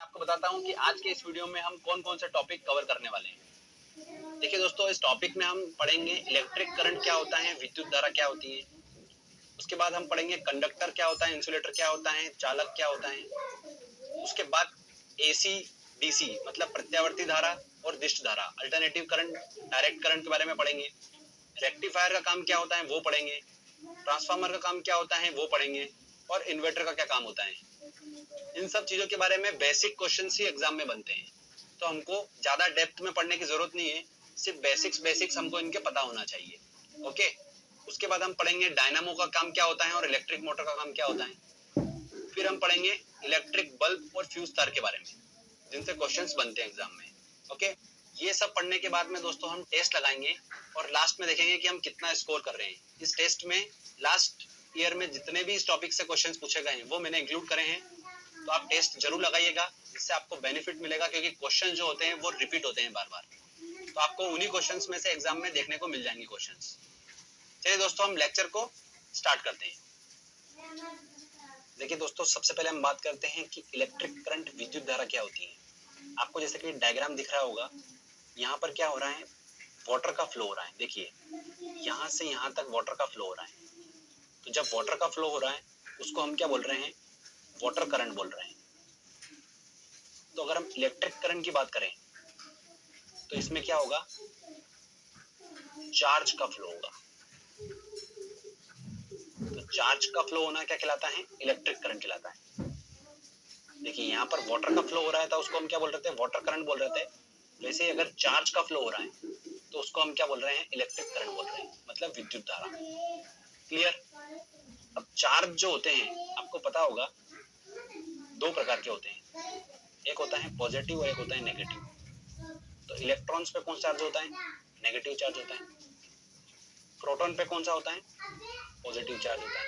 आपको बताता हूँ कि आज के इस वीडियो में हम कौन कौन से टॉपिक कवर करने वाले हैं। देखिए दोस्तों, इस टॉपिक में हम पढ़ेंगे इलेक्ट्रिक करंट क्या होता है, विद्युत धारा क्या होती है। उसके बाद हम पढ़ेंगे कंडक्टर क्या होता है, इंसुलेटर क्या होता है, चालक क्या होता है। उसके बाद एसी डीसी मतलब प्रत्यावर्ती धारा और दिष्ट धारा, अल्टरनेटिव करंट, डायरेक्ट करंट के बारे में पढ़ेंगे। रेक्टिफायर का काम क्या होता है वो पढ़ेंगे। ट्रांसफार्मर का काम क्या होता है वो पढ़ेंगे। और इन्वर्टर का क्या काम होता है। इन सब चीजों के बारे में बेसिक क्वेश्चन ही एग्जाम में बनते हैं, तो हमको ज्यादा डेप्थ में पढ़ने की जरूरत नहीं है। सिर्फ बेसिक्स हमको इनके पता होना चाहिए। ओके। उसके बाद हम पढ़ेंगे डायनामो का काम क्या होता है और इलेक्ट्रिक मोटर का काम क्या होता है। फिर हम पढ़ेंगे इलेक्ट्रिक बल्ब और फ्यूज तार के बारे में, जिनसे क्वेश्चंस बनते हैं एग्जाम में। ओके। ये सब पढ़ने के बाद में दोस्तों हम टेस्ट लगाएंगे और लास्ट में देखेंगे कि हम कितना स्कोर कर रहे हैं। इस टेस्ट में लास्ट ईयर में जितने भी इस टॉपिक से क्वेश्चंस पूछे गए हैं वो मैंने इंक्लूड करे हैं, तो आप टेस्ट जरूर लगाइएगा, जिससे आपको बेनिफिट मिलेगा, क्योंकि क्वेश्चन जो होते हैं वो रिपीट होते हैं बार बार, तो आपको उन्हीं क्वेश्चंस में से एग्जाम में देखने को मिल जाएंगे क्वेश्चंस। चलिए दोस्तों, हम लेक्चर को स्टार्ट करते हैं। देखिए दोस्तों, सबसे पहले हम बात करते हैं कि इलेक्ट्रिक करंट, विद्युत धारा क्या होती है। आपको जैसे कि डायग्राम दिख रहा होगा, यहाँ पर क्या हो रहा है, वाटर का फ्लो हो रहा है। देखिए, यहाँ से यहाँ तक वाटर का फ्लो हो रहा है। तो जब वाटर का फ्लो हो रहा है उसको हम क्या बोल रहे हैं, वाटर करंट बोल रहे हैं। तो अगर हम इलेक्ट्रिक करंट की बात करें तो इसमें क्या होगा, चार्ज का फ्लो होगा। तो चार्ज का फ्लो होना क्या कहलाता है, इलेक्ट्रिक करंट कहलाता है। देखिए, यहाँ पर वाटर का फ्लो हो रहा है तो उसको हम क्या बोल रहे थे, वाटर करंट बोल रहे थे। वैसे अगर चार्ज का फ्लो हो रहा है तो उसको हम क्या बोल रहे हैं, इलेक्ट्रिक करंट बोल रहे हैं, मतलब विद्युत धारा। क्लियर। अब चार्ज जो होते हैं आपको पता होगा दो प्रकार के होते हैं, एक होता है पॉजिटिव और एक होता है नेगेटिव। तो इलेक्ट्रॉन्स पे कौन सा चार्ज होता है, नेगेटिव चार्ज होता है। प्रोटॉन पे कौन सा होता है, पॉजिटिव चार्ज होता है।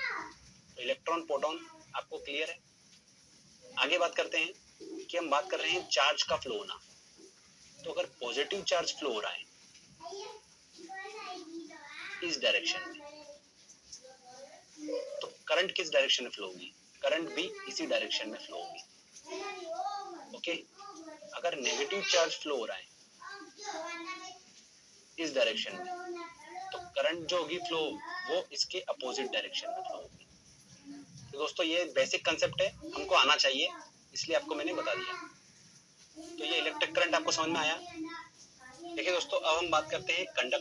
तो इलेक्ट्रॉन, प्रोटॉन, आपको क्लियर है। आगे बात करते हैं कि हम बात कर रहे हैं चार्ज का फ्लो होना। तो अगर पॉजिटिव चार्ज फ्लो हो रहा है इस डायरेक्शन में, तो करंट किस डायरेक्शन में फ्लो होगी, करंट भी इसी डायरेक्शन में फ्लो होगी। ओके। अगर नेगेटिव चार्ज फ्लो हो रहा है इस डायरेक्शन में, तो करंट जो होगी फ्लो वो इसके अपोजिट डायरेक्शन में फ्लो होगी। तो दोस्तों, ये बेसिक कंसेप्ट है, हमको आना चाहिए, इसलिए आपको मैंने बता दिया। तो ये इलेक्ट्रिक करंट आपको समझ में आया। देखिए दोस्तों, अब हम बात करते हैं कंडक्टर